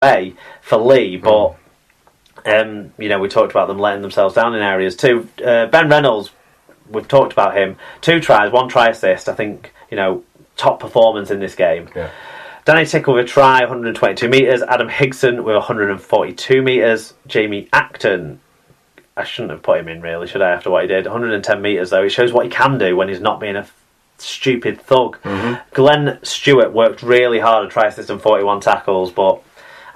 away for Lee, but we talked about them letting themselves down in areas too. Ben Reynolds, we've talked about him. 2 tries, 1 try assist. I think top performance in this game. Yeah. Danny Tickle with a try, 122 metres. Adam Higson with 142 metres. Jamie Acton, I shouldn't have put him in really, should I, after what he did? 110 metres though. It shows what he can do when he's not being a stupid thug. Glenn Stewart worked really hard to try assist and 41 tackles, but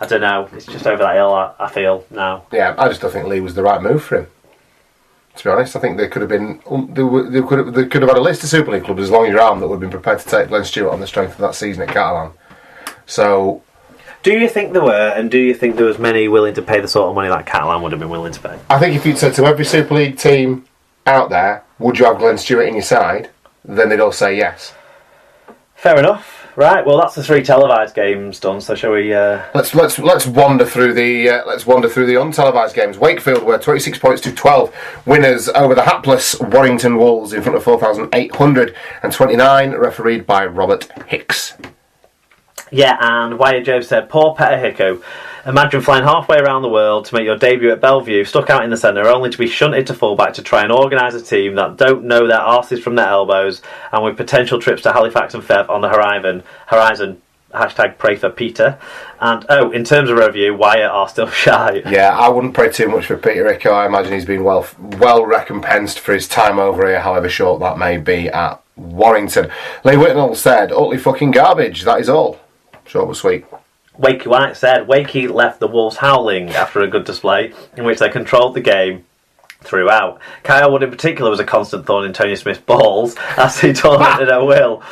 I don't know, it's just over that hill, I feel now. Yeah, I just don't think Lee was the right move for him, to be honest. I think they could have been they could have had a list of Super League clubs as long as your arm that would have been prepared to take Glenn Stewart on the strength of that season at Catalan. So, do you think there were, and do you think there was many willing to pay the sort of money that Catalan would have been willing to pay? I think if you'd said to every Super League team out there, would you have Glenn Stewart in your side, then they'd all say yes. Fair enough. Right, well that's the 3 televised games done. So shall we? Let's wander through the untelevised games. Wakefield were 26 points to 12 winners over the hapless Warrington Wolves in front of 4,829, refereed by Robert Hicks. Yeah, and Wyatt Joe said, poor Peta-ing. Imagine flying halfway around the world to make your debut at Bellevue, stuck out in the centre, only to be shunted to fullback to try and organise a team that don't know their arses from their elbows, and with potential trips to Halifax and Fev on the horizon. Hashtag pray for Peter. And in terms of review, Wyatt are still shy. Yeah, I wouldn't pray too much for Peta-ing. I imagine he's been well recompensed for his time over here, however short that may be at Warrington. Lee Whitnell said, utterly fucking garbage, that is all. Short but sweet. Wakey White said, Wakey left the Wolves howling after a good display in which they controlled the game throughout. Kyle Wood in particular was a constant thorn in Tony Smith's balls as he tormented at will.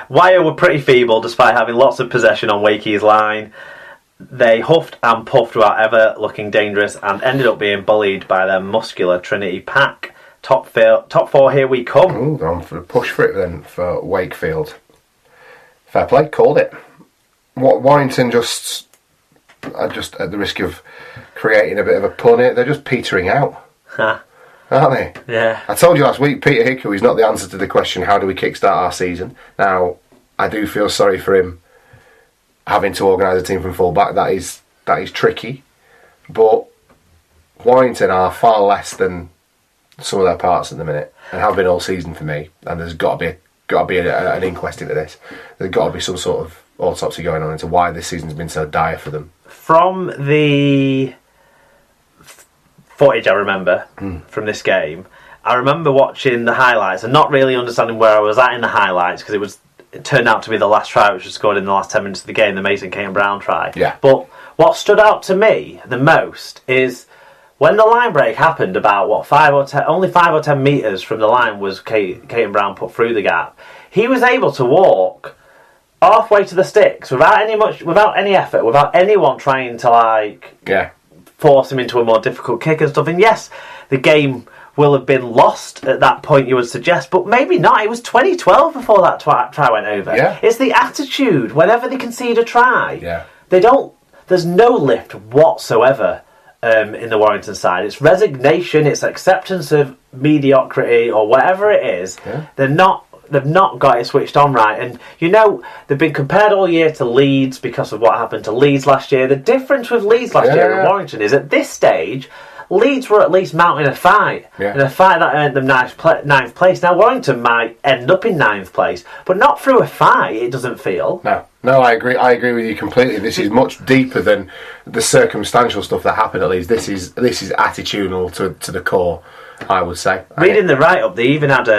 Wire were pretty feeble despite having lots of possession on Wakey's line. They huffed and puffed without ever looking dangerous and ended up being bullied by their muscular Trinity pack. Top 4, here we come. Ooh, they're on for a push for it then for Wakefield. Fair play, called it. Warrington just at the risk of creating a bit of a pun here, they're just petering out. Aren't they? Yeah. I told you last week, Peter Hickey is not the answer to the question, how do we kickstart our season? Now, I do feel sorry for him having to organise a team from full-back. That is tricky. But Warrington are far less than some of their parts at the minute, and have been all season for me, and there's got to be an inquest into this. There's got to be some sort of autopsy going on into why this season's been so dire for them. From the footage I remember from this game, I remember watching the highlights and not really understanding where I was at in the highlights because it turned out to be the last try which was scored in the last 10 minutes of the game, the Mason Cain Brown try. Yeah. But what stood out to me the most is when the line break happened about only 5 or 10 metres from the line was Cain Brown put through the gap. He was able to walk halfway to the sticks without any effort, without anyone trying to force him into a more difficult kick and stuff. And yes, the game will have been lost at that point, you would suggest, but maybe not. It was 2012 before that try went over. Yeah. It's the attitude. Whenever they concede a try, yeah. There's no lift whatsoever in the Warrington side. It's resignation, it's acceptance of mediocrity or whatever it is. Yeah. They've not got it switched on right. And, they've been compared all year to Leeds because of what happened to Leeds last year. The difference with Leeds last year and Warrington is at this stage, Leeds were at least mounting a fight. Yeah. And a fight that earned them ninth place. Now, Warrington might end up in 9th place, but not through a fight, it doesn't feel. No, I agree. I agree with you completely. This is much deeper than the circumstantial stuff that happened at Leeds. This is attitudinal to the core, I would say. Reading the write-up, they even had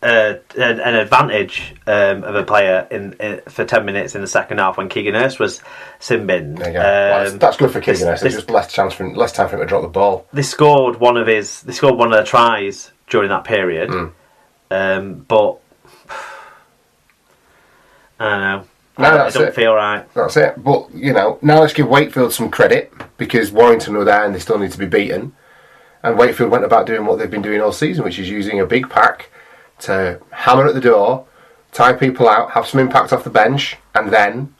an advantage of a player for 10 minutes in the second half when Keegan Hurst was sin-binned. There you go. That's good for Keegan Hurst. There's just less time for him to drop the ball. They scored one of their tries during that period, but I don't know. It doesn't feel right. That's it. But now let's give Wakefield some credit because Warrington were there and they still need to be beaten. And Wakefield went about doing what they've been doing all season, which is using a big pack to hammer at the door, tie people out, have some impact off the bench, and then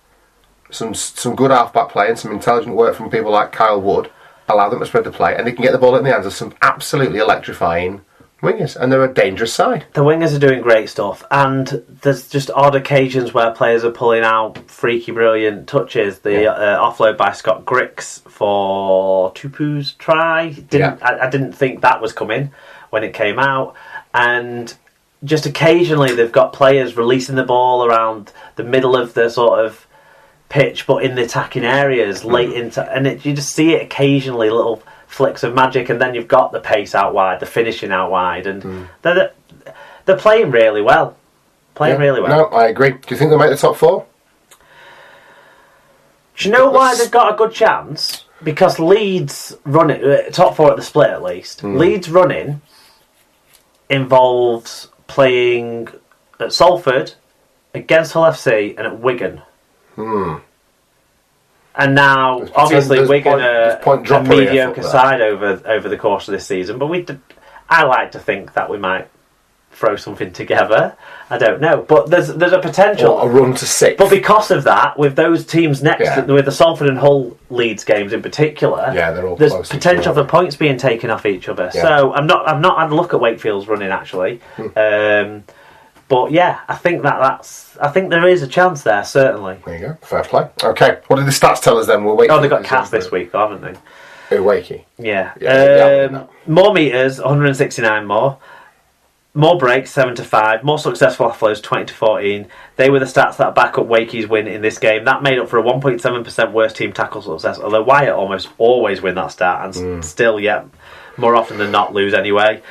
some good half-back play and some intelligent work from people like Kyle Wood allow them to spread the play, and they can get the ball in the hands of some absolutely electrifying Wingers, and they're a dangerous side. The wingers are doing great stuff, and there's just odd occasions where players are pulling out freaky, brilliant touches. The offload by Scott Grix for Tupu's try. I didn't think that was coming when it came out, and just occasionally they've got players releasing the ball around the middle of the sort of pitch, but in the attacking areas late into, and you just see it occasionally, little flicks of magic, and then you've got the pace out wide, the finishing out wide, and they're playing really well. Really well. No, I agree. Do you think they'll make the top 4? Do you know why they've got a good chance? Because Leeds running top 4 at the split at least. Leeds running involves playing at Salford, against Hull FC, and at Wigan. And now, obviously, Wigan are a mediocre side over the course of this season. But I like to think that we might throw something together. I don't know, but there's a potential. Or a run to 6. But because of that, with those teams next, with the Salford and Hull Leeds games in particular, they're all there's close potential for points being taken off each other. Yeah. So I've not had a look at Wakefield's running actually. But yeah, I think I think there is a chance there, certainly. There you go. Fair play. Okay, what did the stats tell us then? We'll wait. Oh, they've got cast this week, haven't they? Who, Wakey? Yeah. More meters, 169 more. More breaks, 7-5. More successful offloads, 20-14. They were the stats that back up Wakey's win in this game. That made up for a 1.7% worst team tackle success, although Wyatt almost always win that stat, and still, more often than not lose anyway.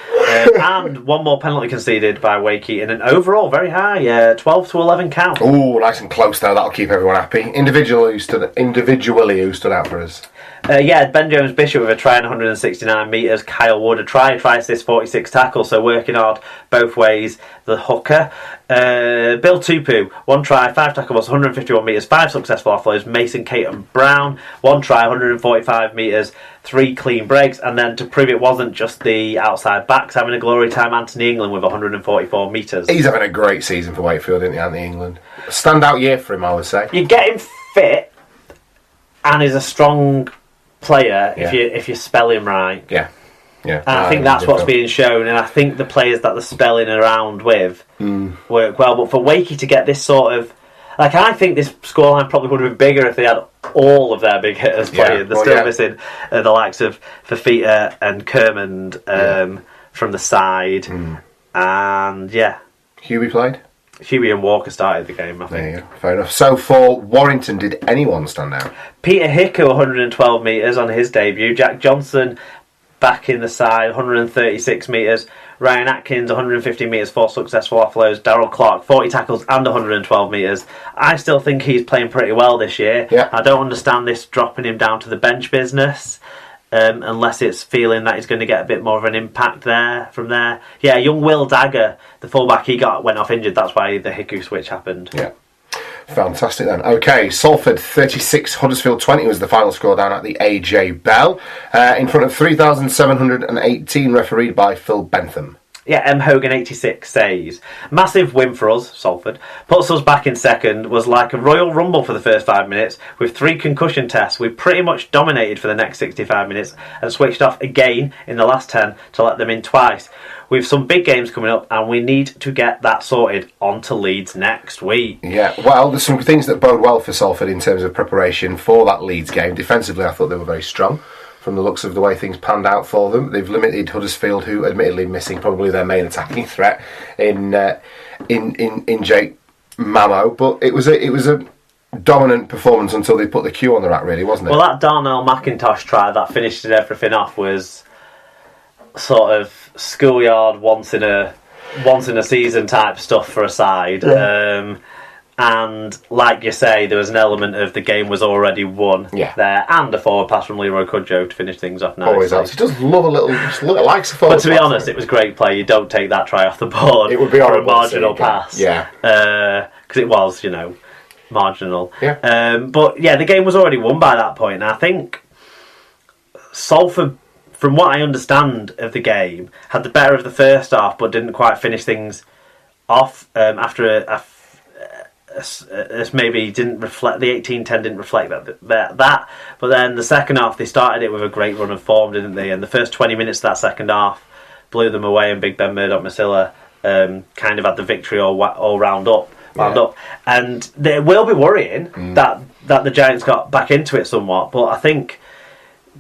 And one more penalty conceded by Wakey in an overall very high 12-11 count. Ooh, nice and close there. That'll keep everyone happy. Individually who stood out for us? Ben Jones Bishop with a try in 169 metres. Kyle Wood a try assist, 46 tackles, so working hard both ways. The hooker. Bill Tupu, 1 try, 5 tackles, 151 metres, 5 successful offloads. Mason Caton Brown, 1 try, 145 metres, 3 clean breaks. And then to prove it wasn't just the outside backs having a glory time, Anthony England with 144 metres. He's having a great season for Wakefield, isn't he, Anthony England? Standout year for him, I would say. You get him fit, and he's a strong player if you spell him right. Yeah. And I think that's what's being shown, and I think the players that they're spelling around with work well. But for Wakey to get this sort of, I think this scoreline probably would have been bigger if they had all of their big hitters playing. They're still missing the likes of Fafita and Kermond from the side, and Huey played. Huey and Walker started the game, I think. There you go. Fair enough. So for Warrington, did anyone stand out? Peter Hicker, 112 metres on his debut. Jack Johnson back in the side, 136 metres. Ryan Atkins, 150 metres, 4 successful offloads. Darryl Clark, 40 tackles and 112 metres. I still think he's playing pretty well this year. Yeah. I don't understand this dropping him down to the bench business. Unless it's feeling that he's going to get a bit more of an impact from there. Yeah, young Will Dagger, the fullback, went off injured. That's why the Hiku switch happened. Yeah. Fantastic then. Okay, Salford 36, Huddersfield 20 was the final score down at the AJ Bell. In front of 3,718, refereed by Phil Bentham. Yeah, M. Hogan 86 says, massive win for us, Salford. Puts us back in second, was like a Royal Rumble for the first 5 minutes. With 3 concussion tests, we pretty much dominated for the next 65 minutes and switched off again in the last 10 to let them in twice. We've some big games coming up and we need to get that sorted on to Leeds next week. Yeah, well, there's some things that bode well for Salford in terms of preparation for that Leeds game. Defensively, I thought they were very strong. From the looks of the way things panned out for them, they've limited Huddersfield, who admittedly missing probably their main attacking threat in Jake Mamo, but it was a dominant performance until they put the cue on the rack, really, wasn't it? Well, that Darnell McIntosh try that finished everything off was sort of schoolyard once in a season type stuff for a side. Yeah. And like you say, there was an element of the game was already won there, and a forward pass from Leroy Cudjoe to finish things off nicely. Always helps. He does love a little, likes a forward pass. But to be honest, it was great play. You don't take that try off the board it would be for a marginal pass. Yeah. Because it was, marginal. Yeah. But yeah, the game was already won by that point. And I think Salford, from what I understand of the game, had the better of the first half, but didn't quite finish things off after this maybe didn't reflect, the 18-10 didn't reflect that, but then the second half they started it with a great run of form, didn't they? And the first 20 minutes of that second half blew them away, and Big Ben Murdoch-Masila kind of had the victory all round up. And it will be worrying that the Giants got back into it somewhat, but I think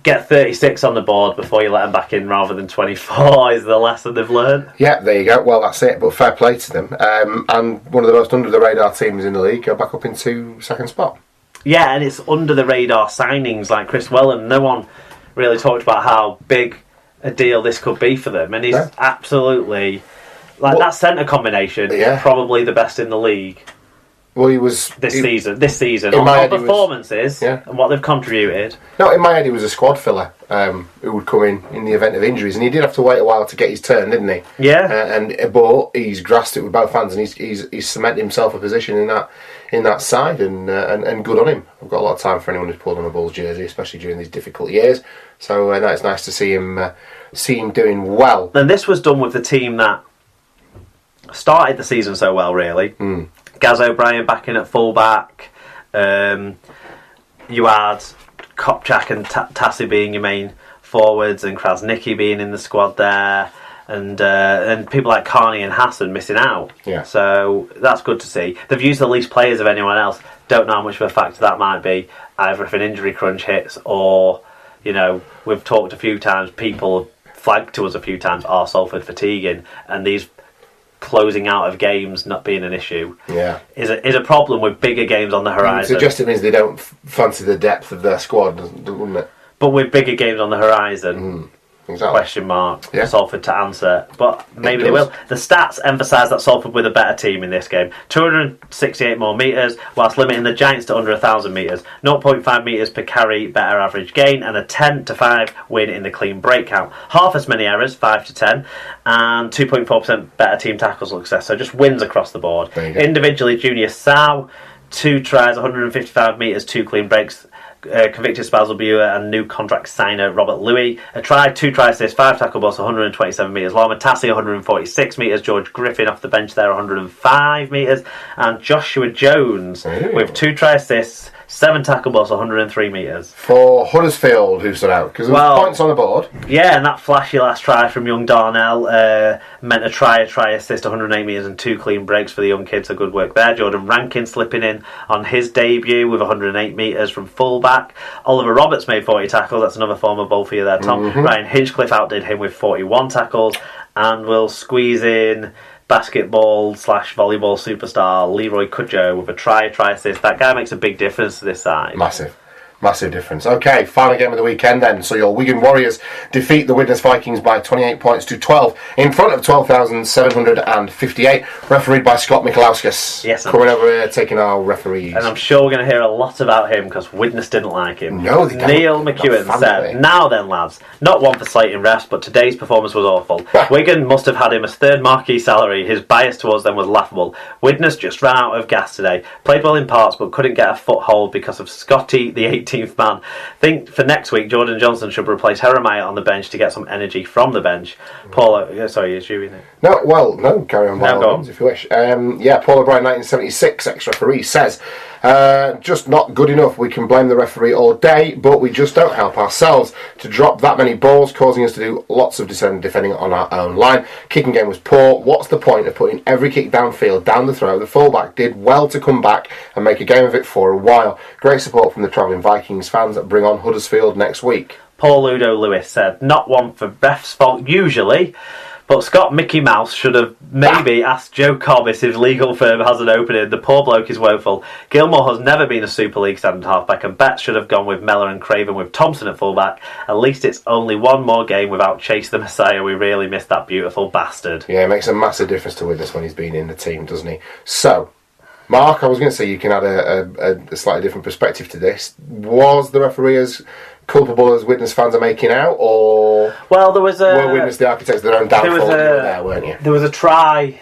get 36 on the board before you let them back in rather than 24 is the lesson they've learned. Yeah, there you go. Well, that's it, but fair play to them. And one of the most under-the-radar teams in the league go back up into second spot. Yeah, and it's under-the-radar signings like Chris Whelan. No one really talked about how big a deal this could be for them, and he's absolutely... that centre combination is probably the best in the league. Well, he was... This season. On performances and what they've contributed. No, in my head he was a squad filler who would come in the event of injuries, and he did have to wait a while to get his turn, didn't he? Yeah. But he's grasped it with both hands, and he's cemented himself a position in that side, and good on him. I've got a lot of time for anyone who's pulled on a Bulls jersey, especially during these difficult years. So it's nice to see him doing well. And this was done with the team that started the season so well, really. Gaz O'Brien back in at fullback. You had Kopchak and Tassi being your main forwards, and Krasnicki being in the squad there, and people like Carney and Hassan missing out. Yeah. So that's good to see. They've used the least players of anyone else. Don't know how much of a factor that might be, either if an injury crunch hits or, we've talked a few times, people flagged to us a few times, are Salford fatiguing, and these closing out of games not being an issue is a problem with bigger games on the horizon. It just means they don't fancy the depth of their squad, doesn't it? But with bigger games on the horizon, question mark, Salford to answer. But maybe they will. The stats emphasise that Salford were the better team in this game. 268 more metres, whilst limiting the Giants to under 1,000 metres. 0.5 metres per carry, better average gain, and a 10-5 win in the clean break count. Half as many errors, 5-10, and 2.4% better team tackle success. So just wins across the board. Individually, Junior Sow, 2 tries, 155 metres, 2 clean breaks. Convicted spousal Buer and new contract signer Robert Louis. A try, 2 try assists, 5 tackle balls, 127 metres. Lama Tassi, 146 metres. George Griffin off the bench there, 105 metres. And Joshua Jones with 2 try assists, 7 tackle balls, 103 metres. For Huddersfield, who stood out? Because there was points on the board. Yeah, and that flashy last try from young Darnell meant a try assist, 108 metres and 2 clean breaks for the young kids. So good work there. Jordan Rankin slipping in on his debut with 108 metres from fullback. Oliver Roberts made 40 tackles. That's another former ball for you there, Tom. Ryan Hinchcliffe outdid him with 41 tackles. And we'll squeeze in basketball/volleyball superstar Leroy Cudjoe with a try assist. That guy makes a big difference to this side. Massive difference. Okay, final game of the weekend then. So your Wigan Warriors defeat the Widnes Vikings by 28 points to 12 in front of 12,758, refereed by Scott Michalauskas. Yes, coming over here taking our referees. And I'm sure we're going to hear a lot about him because Widnes didn't like him. No, they don't. Neil McEwen said, "Now then, lads, not one for slating refs, but today's performance was awful. Wigan must have had him as third marquee salary. His bias towards them was laughable. Widnes just ran out of gas today. Played well in parts, but couldn't get a foothold because of Scotty, the 18th man. Think for next week, Jordan Johnson should replace Jeremiah on the bench to get some energy from the bench." Paul, sorry, is you in it? No, carry on by all means if you wish. Paul O'Brien, 1976, ex-referee, says, just not good enough. We can blame the referee all day, but we just don't help ourselves to drop that many balls, causing us to do lots of defending on our own line. Kicking game was poor. What's the point of putting every kick downfield, down the throat? The fullback did well to come back and make a game of it for a while. Great support from the travelling Vikings fans that bring on Huddersfield next week. Paul Udo Lewis said, "Not one for ref's fault usually, but Scott Mickey Mouse should have maybe asked Joe Cobb if his legal firm has an opening. The poor bloke is woeful. Gilmore has never been a Super League standard halfback, and Betts should have gone with Mellor and Craven with Thompson at fullback. At least it's only one more game without Chase the Messiah. We really missed that beautiful bastard." Yeah, it makes a massive difference to Widnes when he's been in the team, doesn't he? So, Mark, I was going to say you can add a slightly different perspective to this. Was the referee as culpable as Widnes fans are making out, or were Widnes the architects of their own downfall? You were there, weren't you? There was a try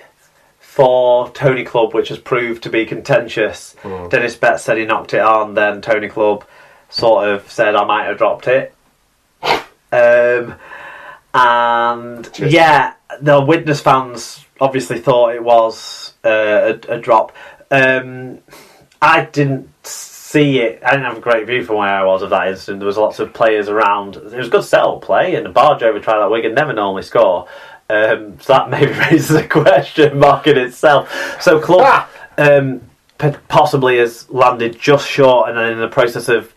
for Tony Clubb which has proved to be contentious. Dennis Betts said he knocked it on, then Tony Clubb sort of said I might have dropped it. The Widnes fans obviously thought it was a drop. I didn't see it. I didn't have a great view from where I was of that incident. There was lots of players around. It was a good settled play, and the barge over try that Wigan never normally score. So that maybe raises a question mark in itself. So club possibly has landed just short and then in the process of